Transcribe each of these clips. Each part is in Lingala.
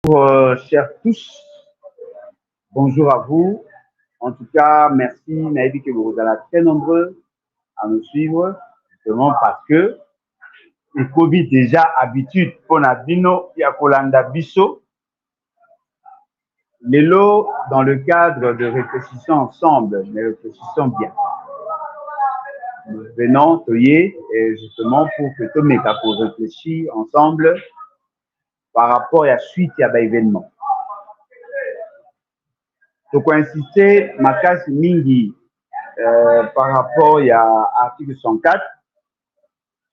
Chers tous, bonjour à vous. En tout cas, merci, Naïbi, que vous êtes très nombreux à nous suivre, justement parce que le Covid déjà habitude pour Nabino et à Kolanda Bisso. Les lots, dans le cadre de réfléchissons ensemble, mais réfléchissons bien. Nous venons, Toye, et justement pour que tout le monde pour réfléchir ensemble par rapport à la suite à l'événement. Donc, on insisté, Makasi Mingi, par rapport à l'article 104,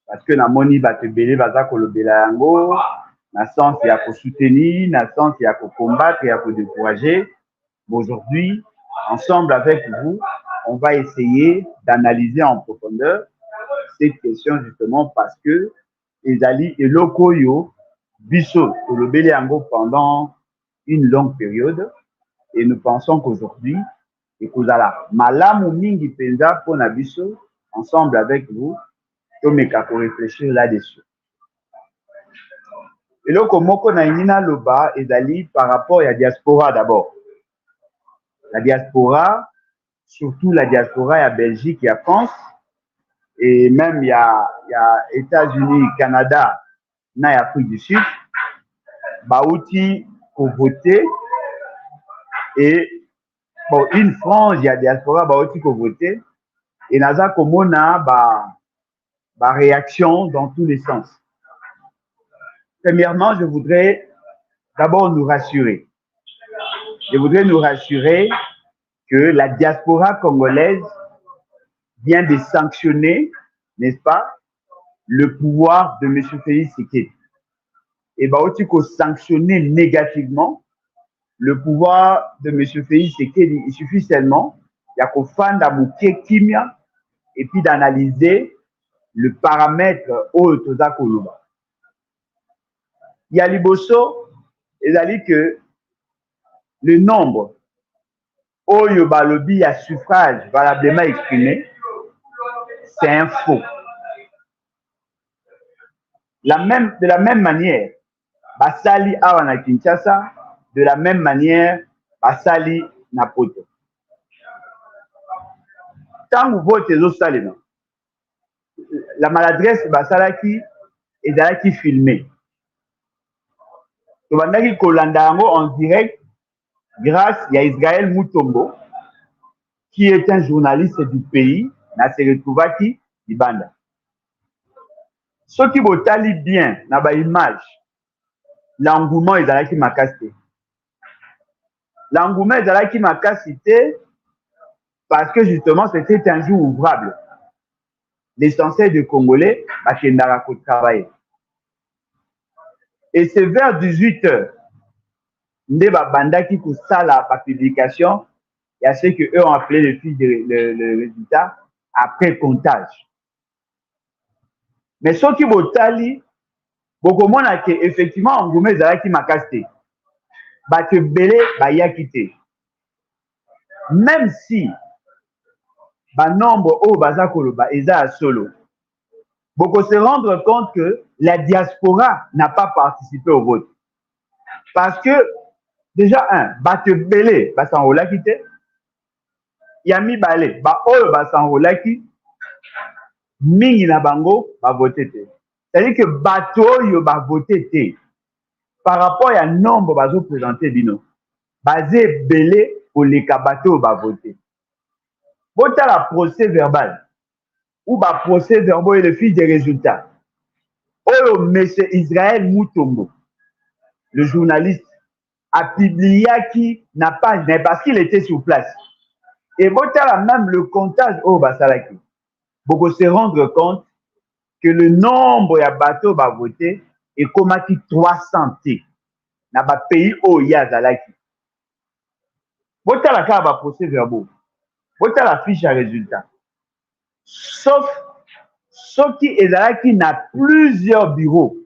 parce que na moni bato belé baza kolobela yango, na sens ya ko soutenir, na sens ya ko combattre, ya ko décourager. Aujourd'hui, ensemble avec vous, on va essayer d'analyser en profondeur cette question justement parce que les alliés et lokoyo biso kolobela yango pendant une longue période et nous pensons qu'aujourd'hui et kozala malamu mingi penza pour na biso ensemble avec vous pour réfléchir là-dessus. Et là, comme on a une loba et d'aller par rapport à la diaspora d'abord. La diaspora, surtout la diaspora, il y a Belgique, il y a France, et même il y a États-Unis, Canada, il y a Afrique du Sud. Baouti pour voter et bon, une frange, il y a diaspora, Baouti pour voter et Naza Komona, réaction dans tous les sens. Premièrement, je voudrais d'abord nous rassurer. Je voudrais nous rassurer que la diaspora congolaise vient de sanctionner, n'est-ce pas, le pouvoir de M. Félix Tshisekedi. Et bien, aussi qu'on sanctionner négativement le pouvoir de M. Félix Tshisekedi, il suffit seulement, il y a qu'on fasse d'amouké kimia et puis d'analyser le paramètre au Toza Koluba. Il y a Liboso, il a dit que le nombre Oyo Balobi à suffrage valablement exprimé, c'est un faux. De la même manière, Basali Awana Kinshasa, de la même manière, Basali Napoto. Quand vous votez au Salina, la maladresse Basalaki est d'aller qui filmer. Donc, on a Kolandango en direct grâce à Israël Mutombo, qui est un journaliste du pays, na se retrouva qui Ibanda. Ceux qui votali bien na ba image, l'engouement est d'aller qui m'a cassé. L'engouement est d'aller qui m'a cassé parce que justement c'était un jour ouvrable. L'essentiel des Congolais, Bakendara ko travailler. Et c'est vers 18h, nde ba bandaki ko sala pa publication. Il y a ceux qui eux ont appelé le résultat après comptage. Mais ceux qui votali, beaucoup moins que effectivement engouement ezala qui m'a cassé. Ba te belé ba ya quitté. Même si ba nombre au baza koloba eza solo. Beaucoup se rendre compte que la diaspora n'a pas participé au vote. Parce que déjà ba te belé ba s'enrola quitté. Yami balé ba oyo ba s'enrola qui mingi na bango ba voté té. C'est-à-dire que bato yo ba voté té. Par rapport à nombre bazo présenté bino. Basé belé pour les kabato ba voté. Vota la procès verbal ou ba procès verbal et le fil des résultats. Oyo monsieur Israël Mutombo, le journaliste, a publié qui n'a pas parce qu'il était sur place. Et vota même le comptage au Basalaki. Beaucoup se rendre compte que le nombre de bateaux va voter est comme 300 T. Dans le pays où il y a Zalaki. Vota la carte va procès verbal. Vota la fiche à résultat. Sauf ceux qui n'a plusieurs bureaux.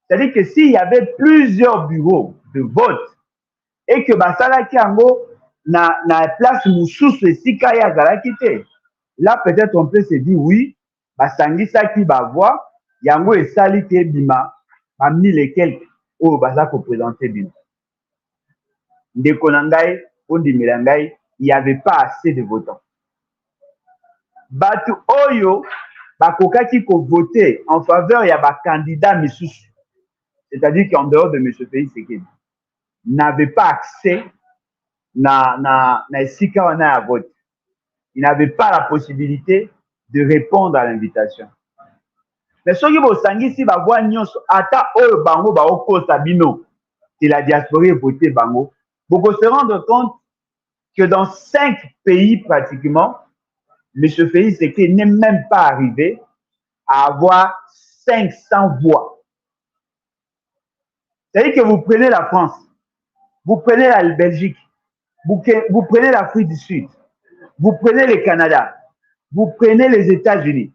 C'est-à-dire que s'il y avait plusieurs bureaux de vote et que Basalaki Ango na place Moussous le Sikaya Zalaki te, là peut-être on peut se dire oui, Basangisa qui va voir, Yango et Sali qui est bima, parmi lesquels oh Basa pour présenter bima. ndeko na ngai ondimela ngai, il n'y avait pas assez de votants. Batu oyo bakokaki ko voter en faveur ya ba candidat misusu, c'est-à-dire qu'en dehors de M. Félix Tshisekedi, n'avait pas accès na esika wana ya vote. Il n'avait pas la possibilité de répondre à l'invitation. Mais soki bosangisi ba voix nyonso ata oyo bango ba okosa bino que la diaspora ait voté bango, vous pouvez se rendre compte que dans 5 pays pratiquement, M. Félix Tshisekedi n'est même pas arrivé à avoir 500 voix. C'est-à-dire que vous prenez la France, vous prenez la Belgique, vous prenez l'Afrique du Sud, vous prenez le Canada, vous prenez les États-Unis.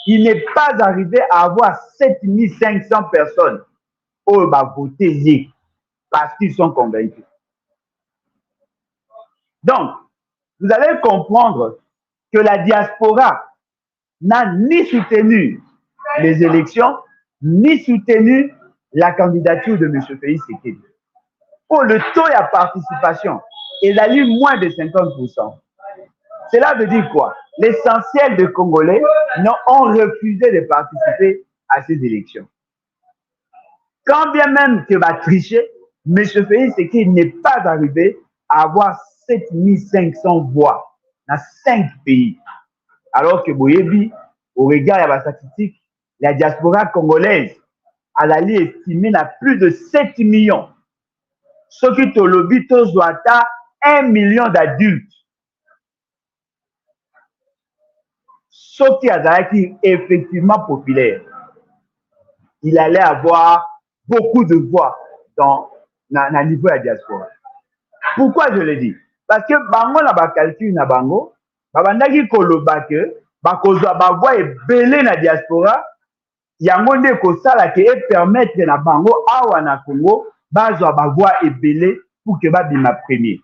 Il n'est pas arrivé à avoir 7500 personnes qui ont voté parce qu'ils sont convaincus. Donc, vous allez comprendre que la diaspora n'a ni soutenu les élections, ni soutenu la candidature de M. Félix Tshisekedi. Pour le taux de participation, il a eu moins de 50%. Cela veut dire quoi? L'essentiel des Congolais ont refusé de participer à ces élections. Quand bien même que va tricher, M. Félix Tshisekedi n'est pas arrivé à avoir 7500 voix dans 5 pays. Alors que Boyebi, au regard de la statistique, la diaspora congolaise a estimé à plus de 7 millions. Ce qui te lobby doit 1 million d'adultes. Ce qui est effectivement populaire. Il allait avoir beaucoup de voix dans le niveau de la diaspora. Pourquoi je le dis? Parce que bango na ba calcul na bango, babandaki koloba ke bakozwa ba voix ebele na diaspora, yango nde kosala ke permettre na bango awa na Congo bazwa ba voix ebele pour que babima premier.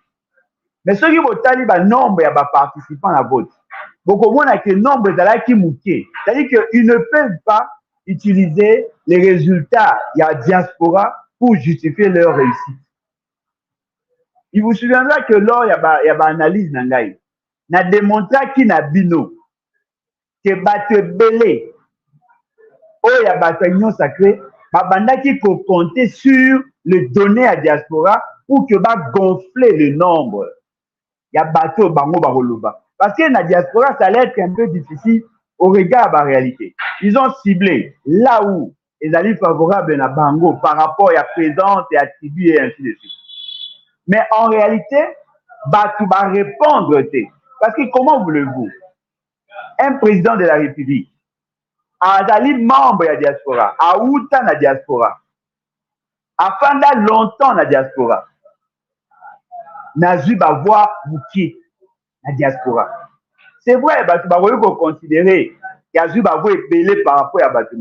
Mais ceux qui botali ba nombre ya ba participants à vote, bokomona ke nombre ezalaki muke, c'est-à-dire qu'ils ne peuvent pas utiliser les résultats de la diaspora pour justifier leur réussite. Il vous souviendra que lors il y a une analyse nangai, n'a démontré qu'il n'a bino que batte belé, oh il y a bataillon sacré, babanda qui peut compter sur les données à diaspora pour que va gonfler le nombre. Il y a bateau bango baroloba. Parce que la diaspora ça allait être un peu difficile au regard de la réalité. Ils ont ciblé là où ils allaient favorables à bango par rapport à la présence et attributs et ainsi de suite. Mais en réalité, tout va répondre. Parce que comment voulez-vous? Un président de la République, azali membre de la diaspora, a outa na diaspora, a fanda longtemps na diaspora, n'a vu ba voix bouki na diaspora. C'est vrai, tu vas considérer qu'il y a eu ba voix belé par rapport à Batu.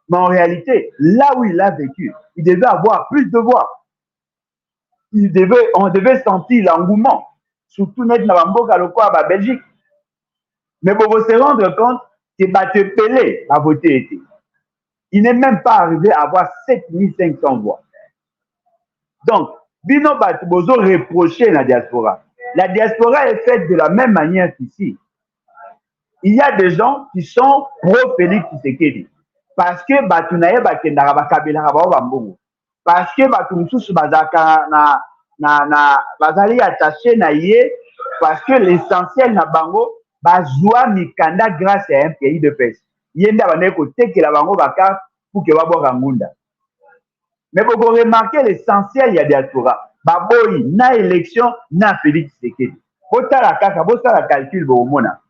Mais en réalité, là où il a vécu, il devait avoir plus de voix. On devait sentir l'engouement, surtout net na Bamboka Lokwa à Belgique. Mais pour se rendre compte que Batte Pelé a voté. Il n'est même pas arrivé à avoir 7500 voix. Donc, Bino Batte Bozo reproché la diaspora. La diaspora est faite de la même manière qu'ici. Il y a des gens qui sont pro-Félix Tshisekedi. Parce que Batunaye Bakendara Bakabela Bambongo. Parce que Batumsusu Bazaka bazali attaché na ye, parce que l'essentiel na bango bazwa mikanda grâce à un pays de paix. Yenda bane ko tekela bango baka pour que babo ngunda. Mais vous remarquez l'essentiel ya diaspora. Baboyi na élection na Félix Tshisekedi. Botala kaka botala calcul bomona.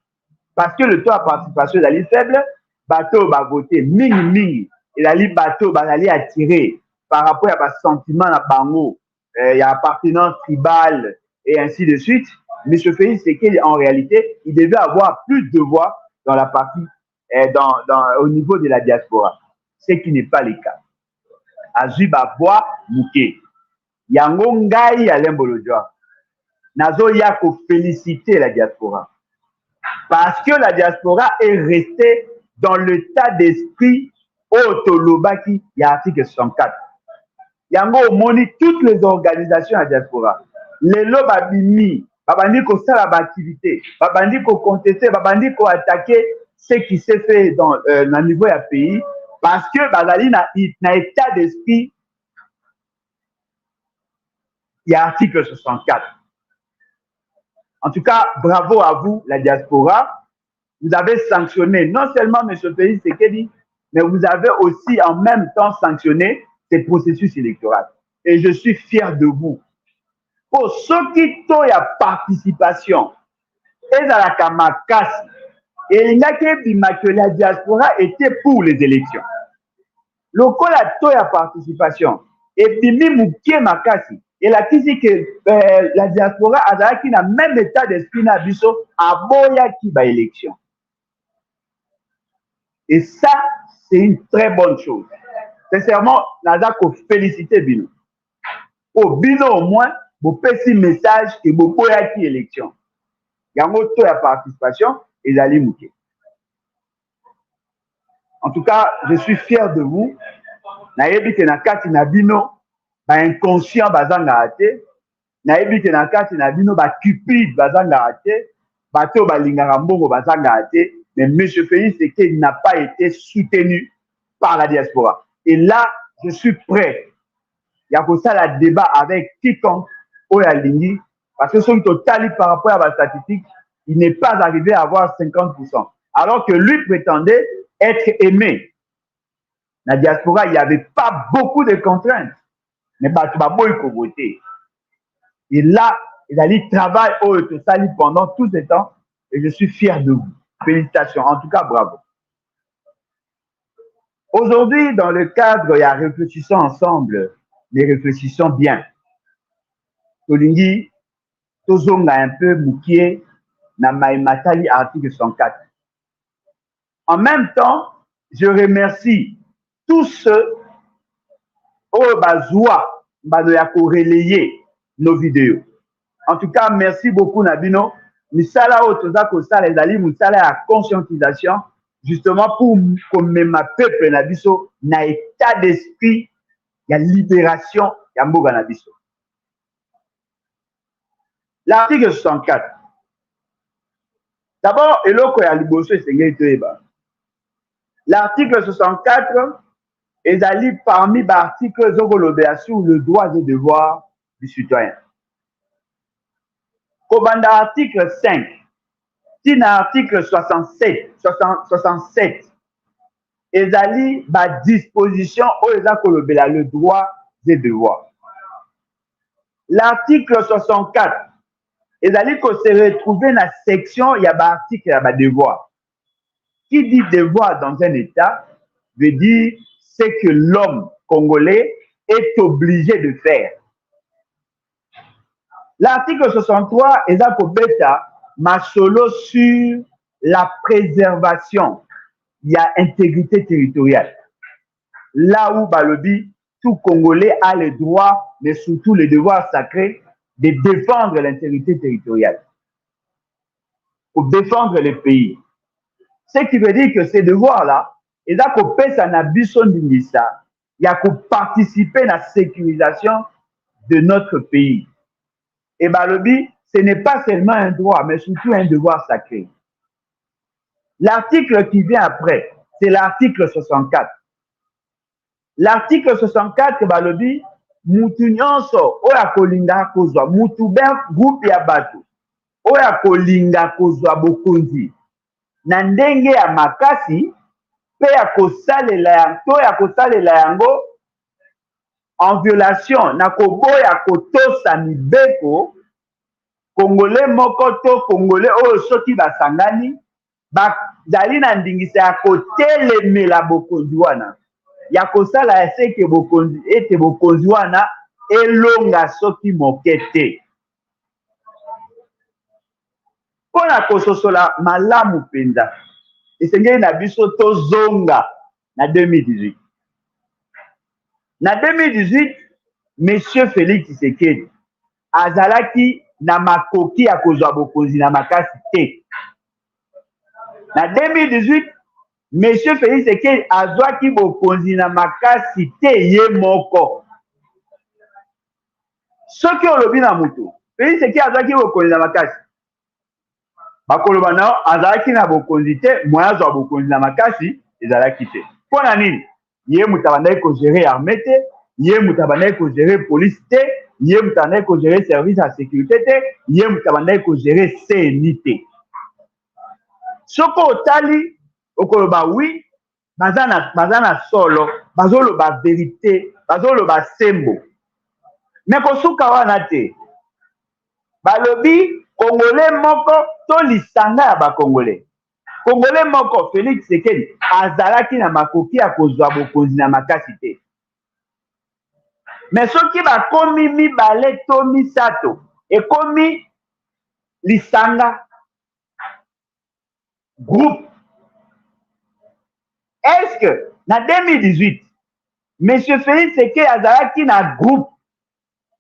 Parce que le taux de participation est faible, bateau va voter mingi et la bateau va aller attirer par rapport à ce sentiment à bango. Il y a appartenance tribale et ainsi de suite. M. Félix Tshisekedi, en réalité, il devait avoir plus de voix dans la partie, au niveau de la diaspora. Ce qui n'est pas le cas. Azuba voix mouké. Yango ngai Alain Bolodjoa. Nazo yako féliciter la diaspora. Parce que la diaspora est restée dans l'état d'esprit Otolobaki, il y a article 64. yango omoni toutes les organisations à diaspora lelo babimi babandi kosala baactivité babandi kocontester babandi koattaquer ce qui s'est fait dans na niveau ya pays parce que bazali na état d'esprit ya article 64. En tout cas, bravo à vous, la diaspora. Vous avez sanctionné non seulement M. Félix Tshisekedi, mais vous avez aussi en même temps sanctionné ces processus électoraux. Et je suis fier de vous. Pour ceux qui ont la participation, et à la Kamakasi, et il n'y a que la diaspora était pour les élections. Le col a tout la participation. Et Bimi Mouké Makasi, et la dit que la diaspora a qui n'a même état d'esprit na biso à boya qui va élection. Et ça, c'est une très bonne chose. Sincèrement, Nada ko féliciter Bino. Au Bino au moins, vous petit message que vous boya qui élection. Il y a un la participation et d'aller Mouké. En tout cas, je suis fier de vous. Nayebi ke na kati na bino ba inconscient bazanga ate. Nayebi ke na kati na bino ba cupide bazanga ate. Bato balingaka mbongo bazanga ate. Mais M. Félix Tshisekedi n'a pas été soutenu par la diaspora. Et là, je suis prêt. Il y a comme ça le débat avec quiconque au Yalingi. Parce que son total par rapport à la statistique, il n'est pas arrivé à avoir 50%. Alors que lui prétendait être aimé. La diaspora, il n'y avait pas beaucoup de contraintes. Mais il faut voter. Et là, il a dit travail au Sali pendant tout ce temps. Et je suis fier de vous. Félicitations. En tout cas, bravo. Aujourd'hui, dans le cadre, il y a réfléchissons ensemble, mais réfléchissons bien. Tolingi, Tozonga un peu Moukié, na Maïmatali, article 104. En même temps, je remercie tous ceux qui ont relayer nos vidéos. En tout cas, merci beaucoup, Nabino. Misala Otozako Sala Ezali, Misala à conscientisation, justement pour que ma peuple Nabiso na état d'esprit, il y a libération, il y a Mboga Nabiso. L'article 64. D'abord, Eloko ya Liboso et Seigneur Toeba. L'article 64 est allé parmi les articles sur le droit et devoir du citoyen. Kobanda article 5, c'est l'article 67, est allé la disposition où le droit et devoir. L'article 64 est allé se retrouver dans la section, il y a l'article, il y a devoir. Qui dit devoir dans un État veut dire ce que l'homme congolais est obligé de faire. L'article 63 est à Kobeta, ma solo sur la préservation, il y a intégrité territoriale. Là où Balobi, tout Congolais a le droit, mais surtout le devoir sacré de défendre l'intégrité territoriale. Pour défendre le pays. Ce qui veut dire que ces devoirs-là, et là qu'on peut s'en il y a qu'on participer à la sécurisation de notre pays. Et Balobi, ce n'est pas seulement un droit, mais surtout un devoir sacré. L'article qui vient après, c'est l'article 64. L'article 64, Balobi, mutu nyonso, oya kolinga kozwa, mutu ben groupe ya batu, oya kolinga kozwa bokonzi. Na ndenge ya makasi pe ya kosalela yango en violation na koboya kotosa mibeko Congolais moko to Congolais oyo soki basangani bazali na ndingisa ya kotelemela bokonzi wana ya kosala eseke bokonzi ete bokonzi wana elonga soki moke te. Pona kososola malamu penza esengeli na biso tozonga na 2018. Na 2018, Monsieur Félix Tshisekedi azalaki na makoki ya kozwa bokonzi na makasi te. Na 2018, Monsieur Félix Tshisekedi azwaki bokonzi na makasi te ye moko. soki olobi na moto Félix Tshisekedi azalaki bokonzi na makasi bakoloba nao azalaki na bokonzi te moyen azwa bokonzi na makasi ezalaki te mpo na nini ye moto abandaki kogere armé te ye moto abandaki kogere police te ye moto abandaki kogere service ya sécurité te ye moto abandaki kogere CNI te soki otali okoloba wi baza na solo bazoloba verité bazoloba sembo me kosuka wana te balobi congolais moko to lisanga ya bakongolais congolais moko Félix Tshisekedi azalaki na makoki ya kozwa bokonzi na makasi te me soki bakomi mibale to misato ekomi lisanga groupe est-ce que na 2018 monsieur Félix Tshisekedi azalaki na groupe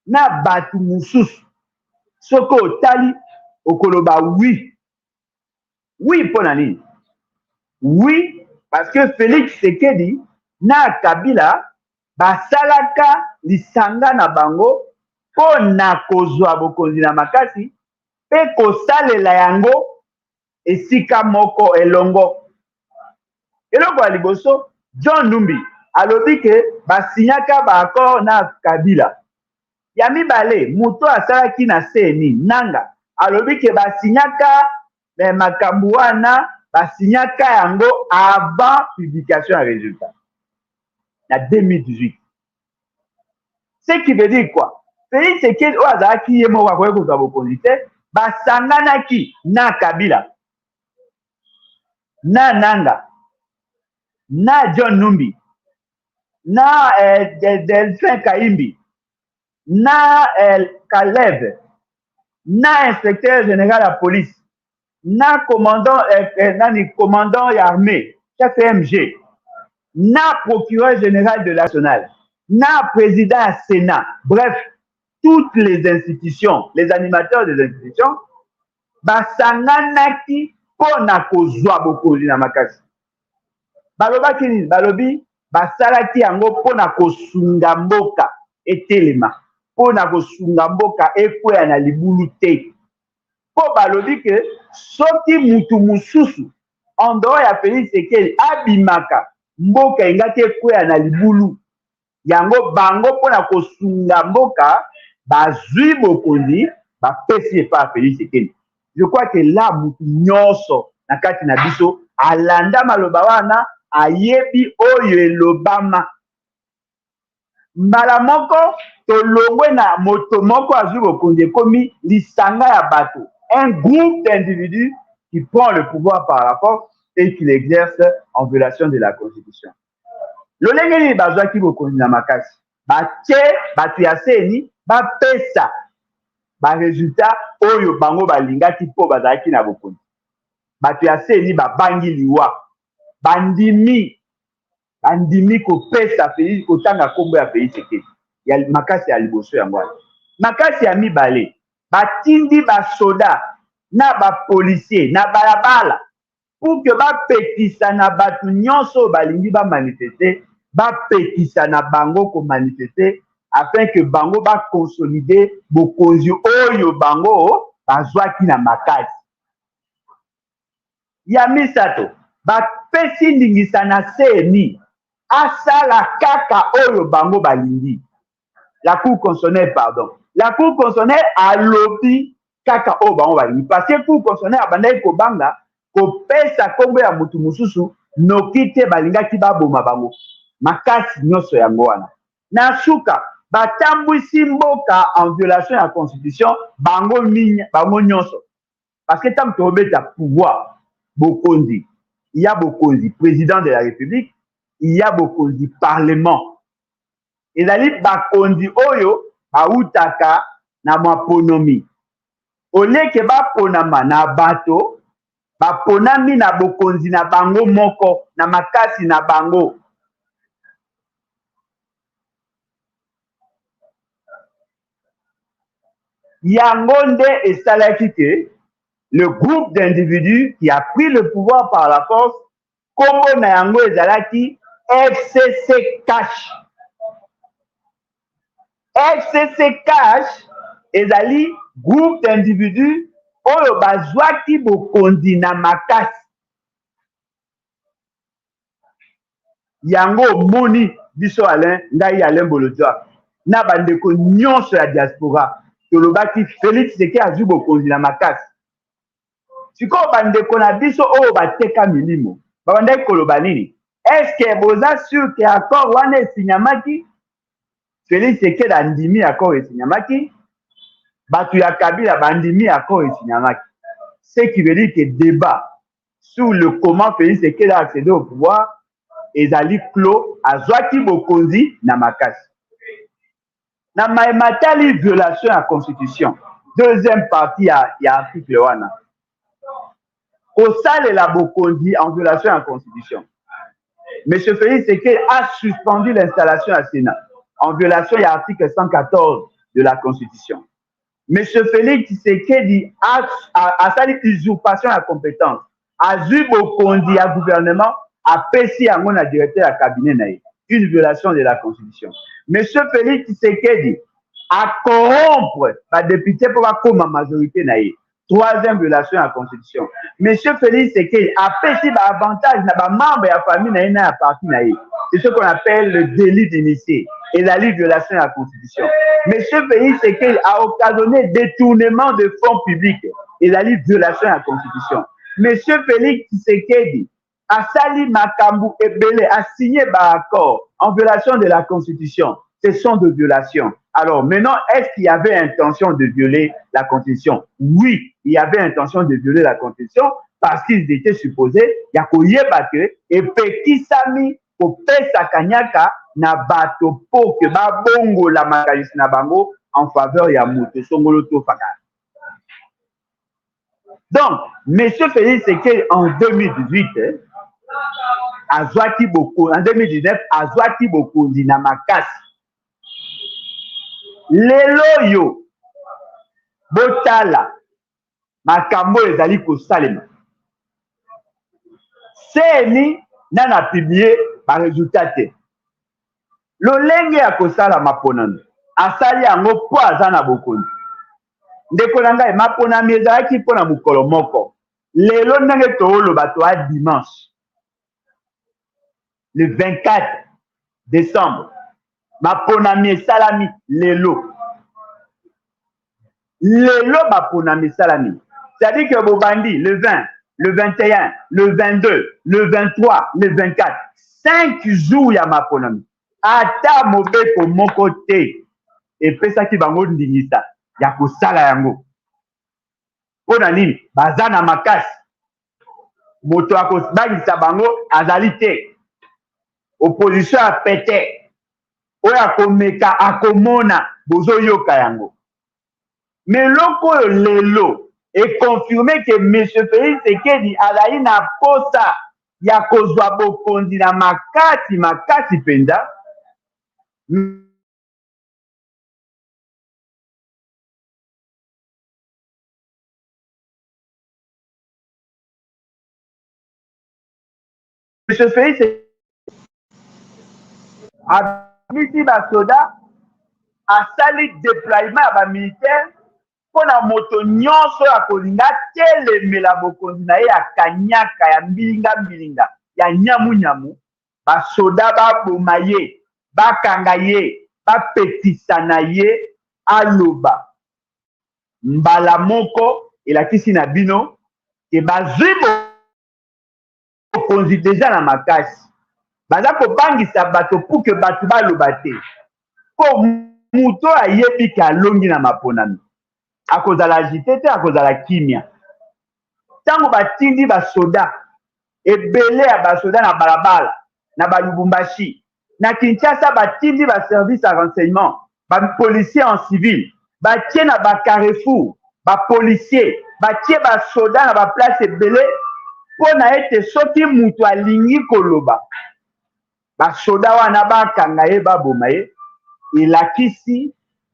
na bato mosusu soki otali okoloba oui mpo na nini oui parce que Félix Tshisekedi na Kabila basalaka lisanga na bango mpo na kozwa bokonzi na makasi mpe kosalela yango esika moko elongo eloko ya liboso John Numbi alobi ke basinyaka baaccord na Kabila ya mibale moto asalaki na CNI nanga alobi ke basinyaka makambo wana basinyaka yango avant publication ya résultat na 2018 ce qui veut dire quoi Félix Tshisekedi oyo azalaki ye moko akoki kozwa bokonzi te basanganaki na Kabila na nanga na John Numbi na Delphin Kaimbi na Kalev na inspecteur général ya police na commandant ya armée chef MG na procureur général de la nationale na président ya Sénat bref toutes les institutions les animateurs des institutions basanganaki mpo na kozwa bokonzi na makasi balobaki nini balobi basalaki yango mpo na kosunga mboka etelema mpo na kosunga mboka ekwea na libulu te mpo balobi ke soki mutu mosusu en dehors ya Félix Tshisekedi abimaka mboka engaki ekwea na libulu yango bango mpo na kosunga mboka bazwi bokonzi bapesi epa ya Félix Tshisekedi je crois que là mutu nyonso na kati na biso alanda maloba wana ayebi oyo elobama mbala moko tolongwe na moto moko azwi bokonzi ekomi lisanga ya bato un groupe d'individus qui prend le pouvoir par la force et qui l'exerce en violation de la constitution lolenge nini bazwaki bokonzi na makasi batie bato ya CNI bapesa baresultat oyo bango balingaki mpo bazalaki na bokonzi bato ya CNI babangi liwa bandimi kopesa Félix kotanga kombo ya Félix Tshisekedi ya makasi ya liboso yango wana makasi ya mibale batindi basoda na bapolisier na balabala pour que bapekisa na bato nyonso balingi bamanifeste bapekisa na bango komanifeste afin que bango baconsolide bokonzi oyo bango bazwaki na makasi ya misato bapesi ndingisa na CNI asala kaka oyo bango balingi la cour constitutionnelle pardon la cour constitutionnelle alobi kaka oyo bango balingi parce que cour constitutionnelle abandaki kobanga kopesa kombo ya mutu mosusu noki te balingaki baboma bango makasi nyonso yango wana na suka batambwisi mboka en violation ya constitution bango nyonso parce que ntango tobeta pouvoir bokonzi il y a bokonzi président de la république il y a bokonzi parlement ezali bakonzi oyo bautaka na maponomi oleke baponama na bato baponami na bokonzi na bango moko na makasi na bango yango nde esalaki ke le groupe d'individus qui a pris le pouvoir par la force kombo na yango ezalaki FCC Cash. FCC Cash ezali groupe d'individus oyo bazwaki bokonzi na makasi. Yango moni biso Alain ngai Alain Bolojwa na bandeko nyonso ya diaspora tolobaki Félix Tshisekedi azwi bokonzi na makasi. Sikoyo bandeko na biso oyo bateka milimo babandaki koloba nini? Est-ce boza sûr que accord wana esinyamaki? Félix Tshisekedi andimi accord esinyamaki, bato ya Kabila bandimi accord esinyamaki. Ce qui veut dire que débat sur le comment Félix Tshisekedi a accédé au pouvoir ezali clos, azwaki bokonzi na makasi. Na matali violation ya constitution. Deuxième partie ya article wana. Kosalela bokonzi en violation ya constitution. Monsieur Félix Tshisekedi a suspendu l'installation à Sénat en violation de l'article 114 de la Constitution. Monsieur Félix Tshisekedi a fait usurpation à compétence. A eu bokonzi à gouvernement, a payé à mon directeur à cabinet, une violation de la Constitution. Monsieur Félix Tshisekedi a corrompre la député pour comme ma majorité naïe. Troisième violation de la Constitution. Monsieur Félix Tshisekedi a payé avantage à membre de la famille naïe na parti naïe. C'est ce qu'on appelle le délit d'initié et la violation de la Constitution. Monsieur Félix Tshisekedi a occasionné détournement de fonds publics et la violation de la Constitution. Monsieur Félix Tshisekedi a sali makambu ebele, a signé un accord en violation de la Constitution. Ce sont de violations. Alors maintenant, est-ce qu'il y avait intention de violer la Constitution? Oui, il y avait intention de violer la Constitution parce qu'ils étaient supposés, il y a koyebake et petit sami pour pesa kanyaka na bato pour que ba bongo la makalisi na bango en faveur ya muto songolo to faka. Donc, monsieur Félix Tshisekedi en 2018, azwaki beaucoup, en 2019, azwaki beaucoup na makasi. Lelo yo botala makambo ezali kosalema. Seni nana publié par résultat te. Lolenge ya kosala maponano asali yango po aza na bokonzi. Ndeko na ngai maponami ezalaki mpona mokolo moko. Lelo ndenge tooloba to a dimanche le 24 décembre. Maponami esalami lelo. Lelo maponami esalami. C'est-à-dire que bobandi le 20, le 21, le 22, le 23, le 24, 5 jours ya maponami. Ata mobeko moko te epesaki bango ndingisa ya kosala yango. Pona nini? Baza na makasi. Moto akosbangisa bango azali te. Opposition a pété. Oyo akomeka akomona bozo yoka yango. Mais loko lelo est confirmé que M. Félix Tshisekedi azali na posa ya kozwa bokonzi na makasi penda. M. Félix a miti basoda asali déploiement ya bamilitaire mpona moto nyonso ya kolinga telemela bokonzi na ye ya kanyaka ya mbilinga ya nyamu basoda baboma ye bakanga ye bapetisa na ye aloba mbala moko elakisi na bino ke bazwi bokonzi deja na makasi baza kobangisa bato pour que bato baloba te po muto ayebi ke alongi na maponami akozala agité te akozala kimia ntango batindi basoda ebele ya basoda na balabala na balubumbashi na Kinshasa batindi baservice ya renseignement bapolicier en civil batie na bacarrefour bapolicier batie basoda na baplace ebele mpo na ete soki mutu alingi koloba basoda wana bakanga ye baboma ye elakisi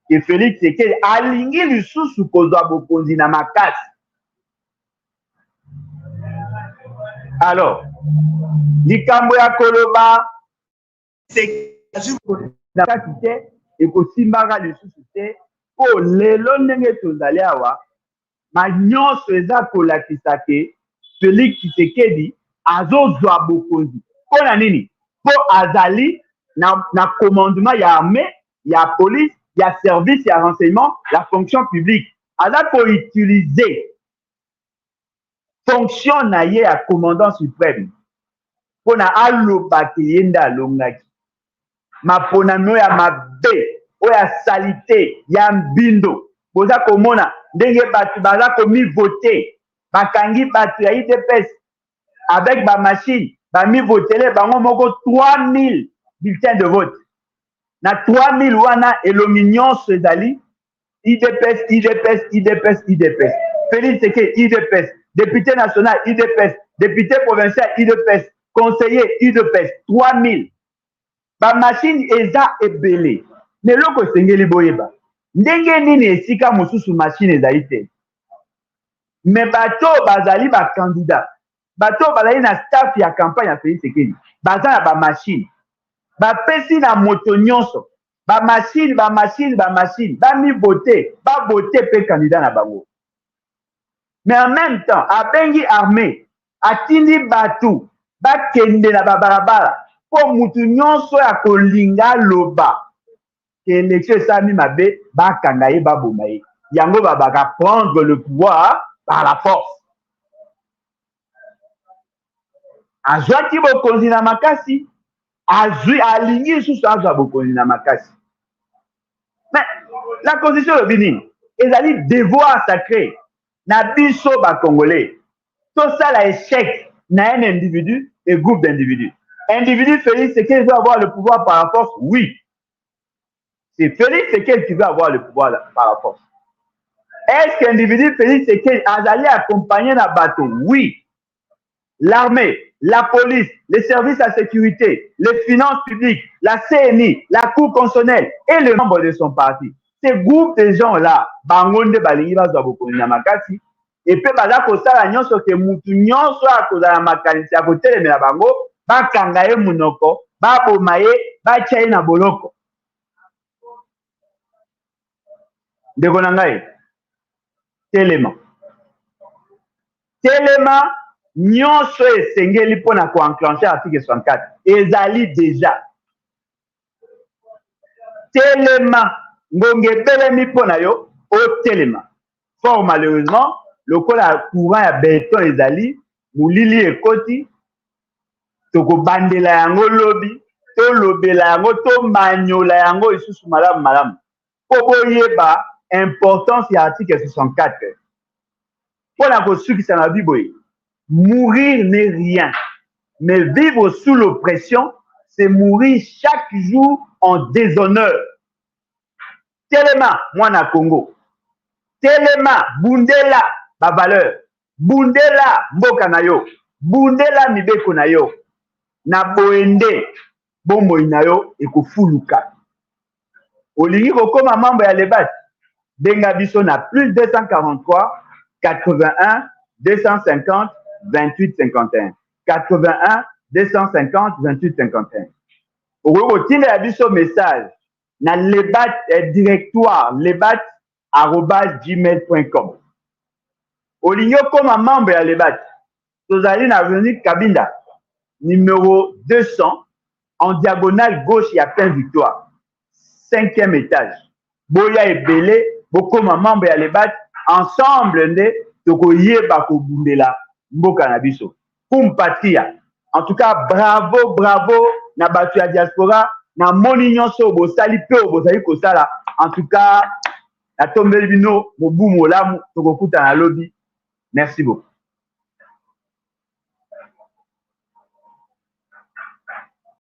ke Félix Tshisekedi alingi lisusu kozwa bokonzi na makasi. Alors, likambo ya koloba na makasi te ekosimbaka lisusu te po lelo ndenge tozali awa ma nyonso eza kolakisa ke Félix Tshisekedi azozwa bokonzi mpo na nini mpo azali na commandement ya armée ya police ya service ya renseignement la fonction publique aza koutilize fonction na ye ya commandant suprême mpo na aloba ke ye nde alongaki maponami oyo ya mabe oyo ya salite ya mbindo boza komona ndenge bato baza komivote bakangi bato ya IDPS avec bamachine bamivotele bango moko 3000 bulletins de vote na 3000 wana elongi nyonso ezali IDPS Félix Tshisekedi IDPS député national IDPS député provincial IDPS conseiller IDPS 3000 bamachine eza ebele meloko esengeli boyeba ndenge nini esika mosusu machine ezali te me bato bazali bakandidat bato bazali na staff ya campagne ya Félix Tshisekedi baza na bamachine bapesi na moto nyonso bamachine bamivote bavote mpe candidat na bango mais en même temps abengi armée atindi bato bakende na babalabala mpo mutu nyonso ya kolinga loba ke élection esalami mabe bakanga ye baboma ye yango babaka prendre le pouvoir par la force azwaki bokonzi na makasi alingi lisusu azwa bokonzi na makasi mais la constitution elobi nini ezali devoir sacré na biso bacongolais tosala échec na un individu et groupe d'individus individu Félix Tshisekedi veut avoir le pouvoir par la force oui c'est Félix Tshisekedi qui veut avoir le pouvoir par la force est-ce qu'individu Félix Tshisekedi azali accompagné na bato oui l'armée, la police, les services à sécurité, les finances publiques, la CNI, la Cour constitutionnelle et les membres de son parti. Ces groupes de gens-là, bangonde balingi bazwa bokonzi na makasi, et puis baza kosala nyonso ke mutu nyonso akozala makanisi ya kotelemela bango, bakanga ye munoko, baboma ye, batya ye na boloko. Ndeko na ngai, telema. Telema, nyonso esengeli mpona koenclencher article 64 ezali deja telema ngonga ebelemi mpona yo otelema fort malheureusement lokola courant ya beton ezali molili ekoti tokobandela yango lobi tolobela yango tomanyola yango lisusu malamu malamu mpo boyeba importance ya article 64 mpona kosukisa na biboye mourir n'est rien, mais vivre sous l'oppression, c'est mourir chaque jour en déshonneur. Telema, moi na Congo. Telema, bundela, ba valeur. Bundela, mboka na yo. Bundela, mibeko na yo. Na boende, bombo na yo, ekofuluka. Olingi kokoma membre ya lebat. Benga biso na plus 243 81 250 28 51 81 250 28 51 okotinda ya biso message na lebat directoire lebat@gmail.com olingi okoma membre ya lebat tozali na avenue Kabinda numéro 200 en diagonale gauche ya Plein Victoire 5e étage boya ebele bokoma membre ya lebat ensemble nde tokoyeba kobundela mboka na biso kumpatia en tout cas bravo na bato ya diaspora na moni nyonso bosali pe bozali kosala en tout cas natombeli bino mobu molamu tokokuta na lobi merci beaucoup